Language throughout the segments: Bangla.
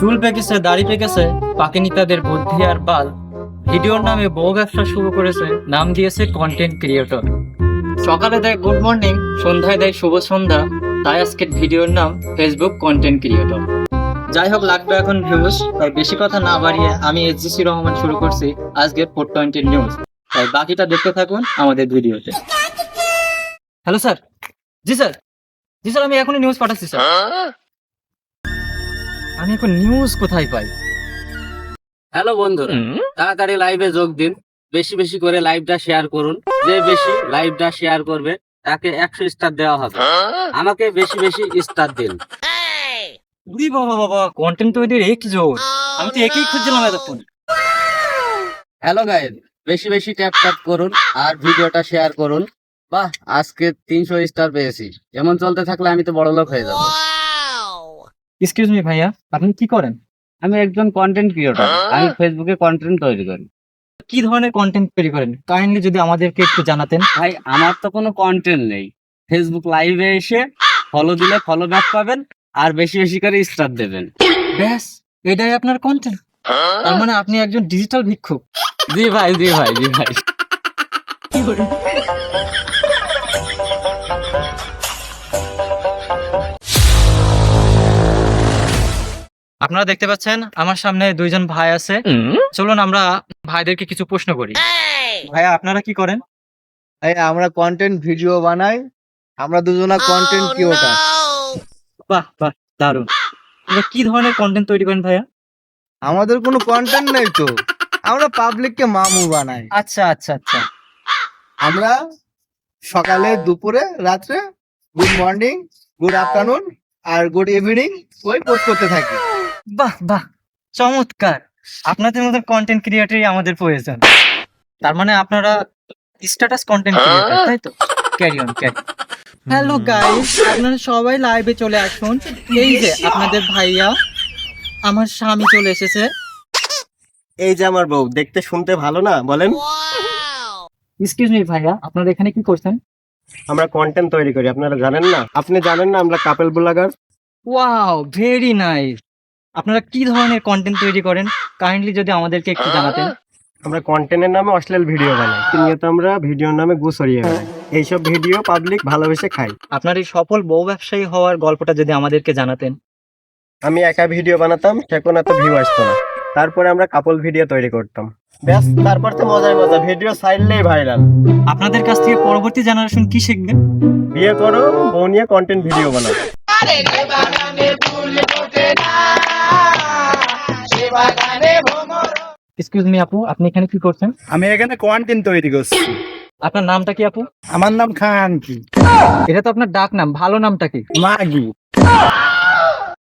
চুল পেকেছে, দাড়ি পেকেছে, পাকেনি তাদের বুদ্ধি আর বাল। ভিডিওর নামে বউ ব্যবসা শুরু করেছে, নাম দিয়েছে কন্টেন্ট ক্রিয়েটর। সকালে দেয় গুড মর্নিং, সন্ধ্যায় দেয় শুভ সন্ধ্যা, তাই আজকের ভিডিওর নাম ফেসবুক কন্টেন্ট ক্রিয়েটর। যাই হোক, লাগবে এখন ভিউজ, তাই বেশি কথা না বাড়িয়ে আমি SGC রহমান শুরু করছি আজকের 420 নিউজ। তাই বাকিটা দেখতে থাকুন আমাদের ভিডিওতে। Hello sir. জি স্যার, জি স্যার, আমি এখনই নিউজ পাঠাচ্ছি স্যার। আমি এখন নিউজ কোথায় পাই? হ্যালো বন্ধুরা, তাড়াতাড়ি লাইভে যোগ দিন। বেশি বেশি করে লাইভটা শেয়ার করুন। যে বেশি লাইভটা শেয়ার করবে তাকে 100 স্টার দেওয়া হবে। আমাকে বেশি বেশি স্টার দিন। উরি বাবা বাবা, কন্টেন্ট তৈরির এক জোর। আমি তো একই খুঁজছিলাম এতক্ষণ। হ্যালো গাইস, বেশি বেশি ট্যাপ ট্যাপ করুন আর ভিডিওটা শেয়ার করুন। বাহ, আজকে 300 স্টার পেয়েছি। এমন চলতে থাকলে আমি তো বড়লোক হয়ে যাব। এক্সকিউজ মি ভাইয়া, আপনি কি করেন? আমি একজন কন্টেন্ট ক্রিয়েটর। আমি ফেসবুকে কন্টেন্ট তৈরি করি। কি ধরনের কন্টেন্ট তৈরি করেন? কাইন্ডলি যদি আমাদেরকে একটু জানাতেন। ভাই, আমার তো কোনো কন্টেন্ট নেই। ফেসবুক লাইভে এসে ফলো দিলে ফলো ব্যাক পাবেন আর বেশি বেশি করে স্টার দেবেন। ব্যাস, এটাই আপনার কন্টেন্ট? তার মানে আপনি একজন ডিজিটাল ভিক্ষুক। জি ভাই, জি ভাই, জি ভাই। আপনারা দেখতে পাচ্ছেন আমার সামনে দুইজন ভাই আছে। চলুন আমরা ভাইদেরকে কিছু প্রশ্ন করি। ভাইয়া, আপনারা কি করেন? এই আমরা কন্টেন্ট ভিডিও বানাই। আমরা দুজনা কন্টেন্ট ক্রিয়েটর। বাহ বাহ, দারুণ। আপনারা কি ধরনের কন্টেন্ট তৈরি করেন ভাইয়া? আমাদের কোনো কন্টেন্ট নেই তো, আমরা পাবলিককে মামু বানাই। আচ্ছা আচ্ছা আচ্ছা। আমরা সকালে, দুপুরে, রাত্রে গুড মর্নিং, গুড আফটারনুন আর গুড ইভিনিং ওই পোস্ট করতে থাকি। বাহ বাহ, চমৎকার। আপনাদের মতো কন্টেন্ট ক্রিয়েটরই আমাদের প্রয়োজন। তার মানে আপনারা স্ট্যাটাস কন্টেন্ট ক্রিয়েটর, তাই তো? Carry on, carry. Hello guys, আপনারা সবাই লাইভে চলে আসুন। এই যে আপনাদের ভাইয়া, আমার স্বামী চলে এসেছে। এই যে আমার বউ, দেখতে শুনতে ভালো না বলেন? এক্সকিউজ মি ভাইয়া, আপনারা এখানে কি করছেন? আমরা কন্টেন্ট তৈরি করি, আপনারা জানেন না? আপনি জানেন না আমরা কাপল ব্লগার? Wow, very nice. আপনারা কি ধরনের কন্টেন্ট তৈরি করেন? কাইন্ডলি যদি আমাদেরকে একটু জানাতেন। আমরা কন্টেন্টের নামে অশ্লীল ভিডিও বানাই, নিয়ত আমরা ভিডিওর নামে গু ছড়িয়ে বেড়াই। এইসব ভিডিও পাবলিক ভালোবেসে খায়। আপনার এই সফল বউ ব্যবসায়ী হওয়ার গল্পটা যদি আমাদেরকে জানাতেন। আমি একা ভিডিও বানাতাম, সেখন এত ভিউ আসতো না। তারপরে আমরা কাপল ভিডিও তৈরি করতাম। ব্যাস, তারপর তো মজার মজা, ভিডিও ছাড়লেই ভাইরাল। আপনাদের কাছ থেকে পরবর্তী জেনারেশন কি শিখবে? বিয়ে করো, বউ নিয়ে কন্টেন্ট ভিডিও বানাও। এক্সকিউজ মি আপু, আপনি এখানে কি করছেন? আমি এখানে কন্টেন্ট তৈরি করছি। আপনার নামটা কি আপু? আমার নাম খান কি এটা তো আপনার ডাক নাম, ভালো নামটা কি? মাগি।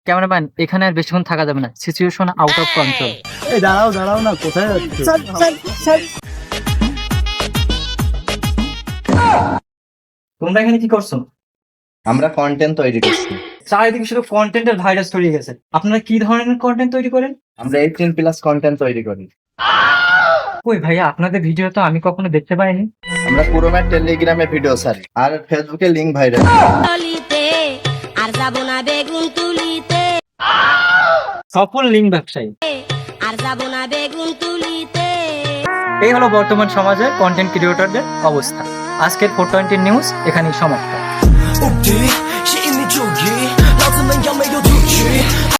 ক্যামেরাম্যান, এখানে আর বেশিক্ষণ থাকা যাবে না, সিচুয়েশন আউট অফ কন্ট্রোল। এই দাঁড়াও দাঁড়াও না, কোথায় যাচ্ছ? তোমরা এখানে কি করছো? আমরা কন্টেন্ট তৈরি করছি। চারিদিকে শুধু কন্টেন্টের ভাইরাস ছড়িয়ে গেছে। আপনারা কি ধরনের কন্টেন্ট তৈরি করেন? আমরা 18+ কন্টেন্ট তৈরি করি। কই ভাইয়া, আপনাদের ভিডিও তো আমি কখনো দেখতে পাইনি। আমরা পুরোমের টেলিগ্রামে ভিডিও ছাড়ি আর ফেসবুকে লিংক ভাইরাল। আর যাব না বেগুন তুলিতে, সফল লিঙ্ক ব্যবসায়ী। আর যাব না বেগুন তুলিতে। এই হলো বর্তমান সমাজে কন্টেন্ট ক্রিয়েটরদের অবস্থা। আজকের 420 নিউজ এখানেই সমাপ্ত।